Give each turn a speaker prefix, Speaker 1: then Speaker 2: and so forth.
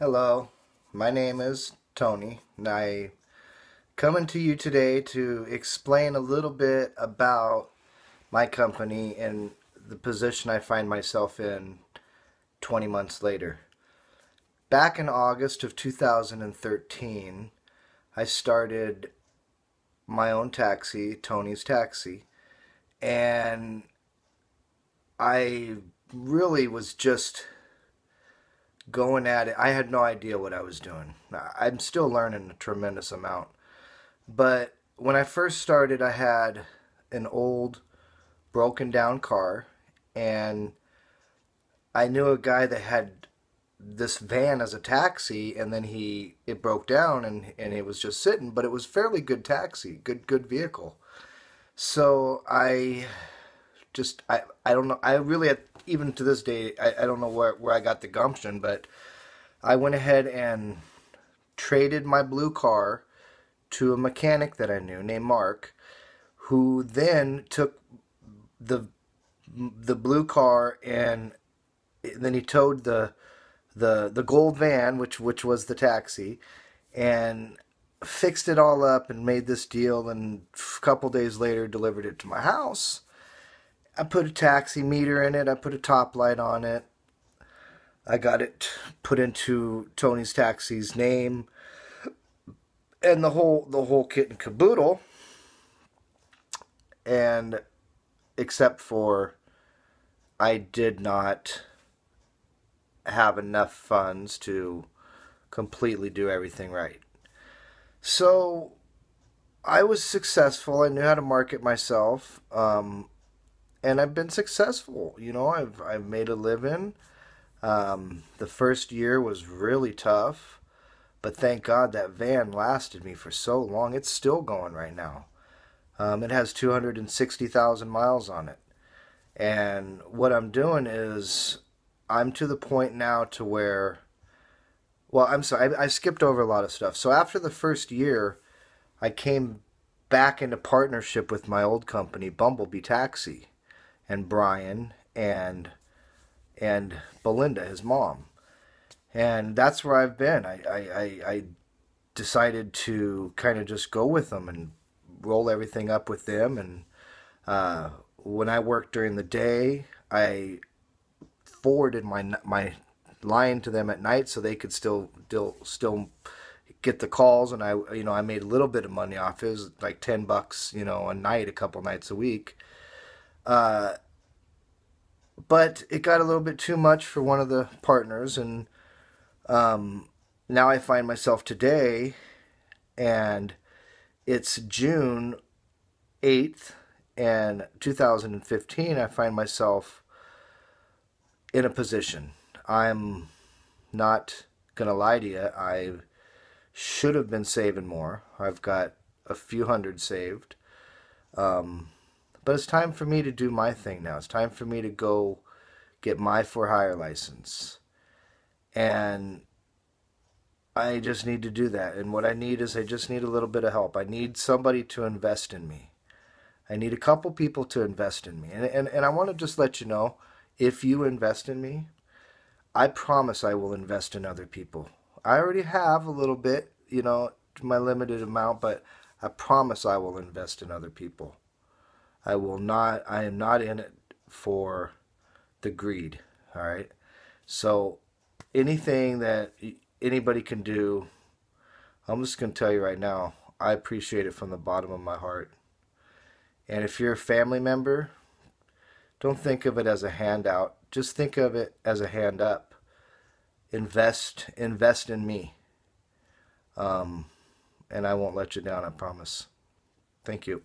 Speaker 1: Hello, my name is Tony, and I coming to you today to explain a little bit about my company and the position I find myself in 20 months later. Back in August of 2013, I started my own taxi, Tony's Taxi, and I really was just going at it. I had no idea what I was doing. I'm still learning a tremendous amount. But when I first started, I had an old broken down car, and I knew a guy that had this van as a taxi, and then it broke down, and it was just sitting, but it was fairly good taxi, good vehicle. So I don't know, I really, even to this day, I don't know where I got the gumption, but I went ahead and traded my blue car to a mechanic that I knew named Mark, who then took the the blue car, and then he towed the gold van, which was the taxi, and fixed it all up and made this deal, and a couple days later delivered it to my house. I put a taxi meter in it, I put a top light on it, I got it put into Tony's Taxi's name, and the whole kit and caboodle. And except for I did not have enough funds to completely do everything right. So I was successful. I knew how to market myself, and I've been successful. I've made a living. The first year was really tough, but thank God that van lasted me for so long. It's still going right now. It has 260,000 miles on it. And what I'm doing is I'm to the point now to where, well, I'm sorry, I skipped over a lot of stuff. So after the first year, I came back into partnership with my old company, Bumblebee Taxi, and Brian and Belinda, his mom. And that's where I've been. I decided to kind of just go with them and roll everything up with them. And when I worked during the day, I forwarded my line to them at night so they could still get the calls. And I made a little bit of money off it. It was like $10, a night, a couple nights a week. Uh, but it got a little bit too much for one of the partners, and now I find myself today, and it's June 8th, and 2015. I find myself in a position. I'm not gonna lie to you. I should have been saving more. I've got a few hundred saved. But it's time for me to do my thing now. It's time for me to go get my for hire license. And I just need to do that. And what I need is I just need a little bit of help. I need somebody to invest in me. I need a couple people to invest in me. And I want to just let you know, if you invest in me, I promise I will invest in other people. I already have a little bit, my limited amount, but I promise I will invest in other people. I am not in it for the greed, all right? So anything that anybody can do, I'm just going to tell you right now, I appreciate it from the bottom of my heart. And if you're a family member, don't think of it as a handout. Just think of it as a hand up. Invest in me. And I won't let you down, I promise. Thank you.